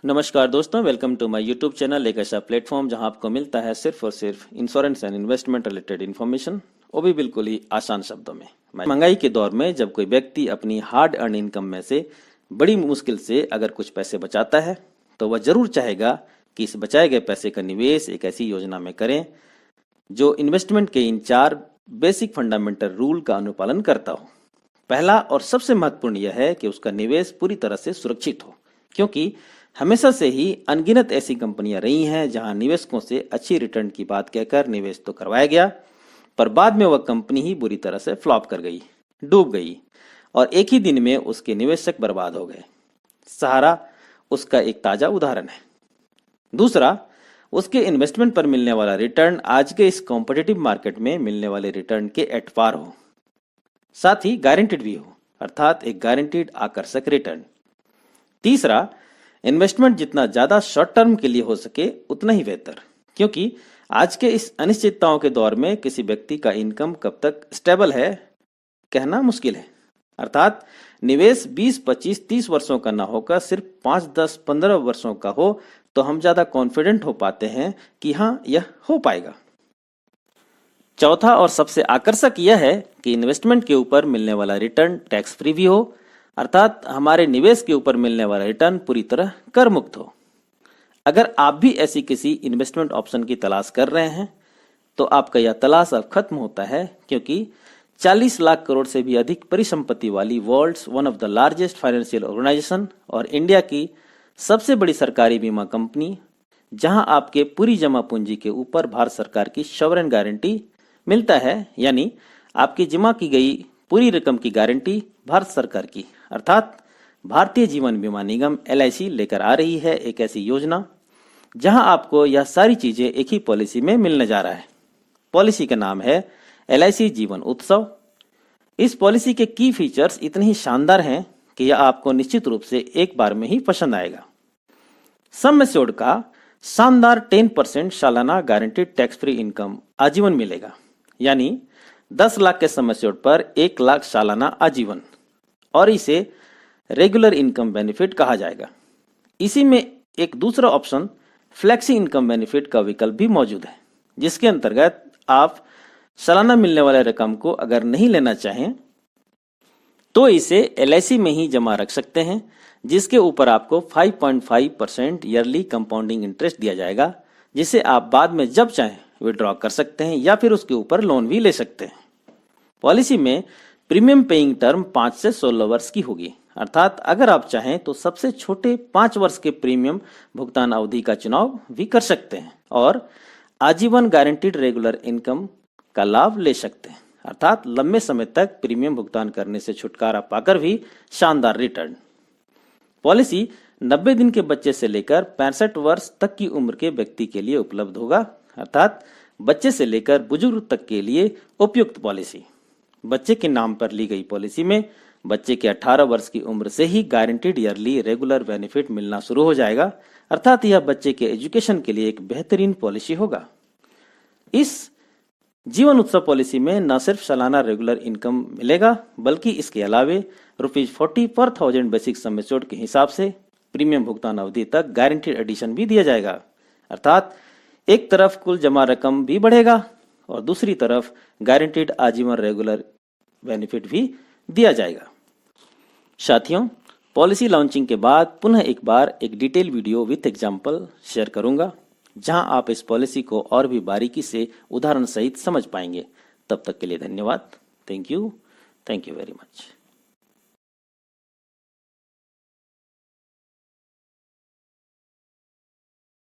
नमस्कार दोस्तों, welcome to my YouTube channel. एक ऐसा प्लेटफॉर्म जहां आपको मिलता है सिर्फ और सिर्फ insurance and investment related information, वो भी बिल्कुल ही आसान शब्दों में। महंगाई के दौर में जब कोई व्यक्ति अपनी हार्ड अर्न इनकम में से बड़ी मुश्किल से अगर कुछ पैसे बचाता है तो वह जरूर चाहेगा कि इस बचाए गए पैसे का निवेश एक ऐसी योजना में करें जो इन्वेस्टमेंट के इन 4 बेसिक फंडामेंटल रूल का अनुपालन करता हो। पहला और सबसे महत्वपूर्ण यह है कि उसका निवेश पूरी तरह से सुरक्षित हो, क्योंकि हमेशा से ही अनगिनत ऐसी कंपनियां रही हैं जहां निवेशकों से अच्छी रिटर्न की बात कहकर निवेश तो करवाया गया, पर बाद में वह कंपनी ही बुरी तरह से फ्लॉप कर गई, डूब गई और एक ही दिन में उसके निवेशक बर्बाद हो गए। सहारा उसका एक ताजा उदाहरण है। दूसरा, उसके इन्वेस्टमेंट पर मिलने वाला रिटर्न आज के इस कॉम्पिटिटिव मार्केट में मिलने वाले रिटर्न के एट पार हो, साथ ही गारंटेड भी हो, अर्थात एक गारंटीड आकर्षक रिटर्न। तीसरा, इन्वेस्टमेंट जितना ज्यादा शॉर्ट टर्म के लिए हो सके उतना ही बेहतर, क्योंकि आज के इस अनिश्चितताओं के दौर में किसी व्यक्ति का इनकम कब तक स्टेबल है कहना मुश्किल है। अर्थात निवेश 20, 25, 30 वर्षों का ना होकर सिर्फ 5, 10, 15 वर्षों का हो तो हम ज्यादा कॉन्फिडेंट हो पाते हैं कि हाँ, यह हो पाएगा। चौथा और सबसे आकर्षक यह है कि इन्वेस्टमेंट के ऊपर मिलने वाला रिटर्न टैक्स फ्री भी हो, अर्थात हमारे निवेश के ऊपर मिलने वाला रिटर्न पूरी तरह कर मुक्त हो। अगर आप भी ऐसी किसी इन्वेस्टमेंट ऑप्शन की तलाश कर रहे हैं तो आपका यह तलाश अब खत्म होता है, क्योंकि 40 लाख करोड़ से भी अधिक परिसंपत्ति वाली world's one of the largest financial organisation और इंडिया की सबसे बड़ी सरकारी बीमा कंपनी, जहां आपके पूरी जमा पूंजी के ऊपर भारत सरकार की सॉवरेन गारंटी मिलता है, यानी आपकी जमा की गई पूरी रकम की गारंटी भारत सरकार की अर्थात भारतीय जीवन बीमा निगम LIC लेकर आ रही है एक ऐसी योजना जहां आपको यह सारी चीजें एक ही पॉलिसी में मिलने जा रहा है। पॉलिसी का नाम है LIC जीवन उत्सव। इस पॉलिसी के की फीचर्स इतने ही शानदार हैं कि यह आपको निश्चित रूप से एक बार में ही पसंद आएगा। सम एश्योर्ड का शानदार 10% सालाना गारंटीड टैक्स फ्री इनकम आजीवन मिलेगा, यानी 10 लाख के सम एश्योर्ड पर 1 लाख सालाना आजीवन, और इसे रेगुलर इनकम बेनिफिट कहा जाएगा। इसी में एक दूसरा ऑप्शन फ्लेक्सी इनकम बेनिफिट का विकल्प भी मौजूद है, जिसके अंतर्गत आप सालाना मिलने वाले रकम को अगर नहीं लेना चाहें तो इसे LIC में ही जमा रख सकते हैं, जिसके ऊपर आपको 5.5% ईयरली कंपाउंडिंग इंटरेस्ट दिया जाएगा, जिसे आप बाद में जब चाहें विड्रॉ कर सकते हैं या फिर उसके ऊपर लोन भी ले सकते हैं। पॉलिसी में प्रीमियम पेइंग टर्म 5 से 16 वर्ष की होगी, अर्थात अगर आप चाहें तो सबसे छोटे 5 वर्ष के प्रीमियम भुगतान अवधि का चुनाव भी कर सकते हैं और आजीवन गारंटीड रेगुलर इनकम का लाभ ले सकते हैं, अर्थात लंबे समय तक प्रीमियम भुगतान करने से छुटकारा पाकर भी शानदार रिटर्न। पॉलिसी 90 दिन के बच्चे से लेकर 65 वर्ष तक की उम्र के व्यक्ति के लिए उपलब्ध होगा, अर्थात बच्चे से लेकर बुजुर्ग तक के लिए उपयुक्त पॉलिसी। बच्चे के नाम पर ली गई पॉलिसी में बच्चे के 18 वर्ष की उम्र से ही गारंटीड ईयरली रेगुलर बेनिफिट मिलना शुरू हो जाएगा, अर्थात यह बच्चे के एजुकेशन के लिए एक बेहतरीन पॉलिसी होगा। इस जीवन उत्सव पॉलिसी में न सिर्फ सालाना रेगुलर इनकम मिलेगा, बल्कि इसके अलावे ₹40 पर 1000 बेसिक सम एश्योर्ड के हिसाब से प्रीमियम भुगतान अवधि तक गारंटीड एडिशन भी दिया जाएगा, अर्थात एक तरफ कुल जमा रकम भी बढ़ेगा और दूसरी तरफ गारंटीड आजीवन रेगुलर बेनिफिट भी दिया जाएगा। साथियों, पॉलिसी लॉन्चिंग के बाद पुनः एक बार एक detail video with example share करूंगा, जहां आप इस पॉलिसी को और भी बारीकी से उदाहरण सहित समझ पाएंगे। तब तक के लिए धन्यवाद। Thank you very much.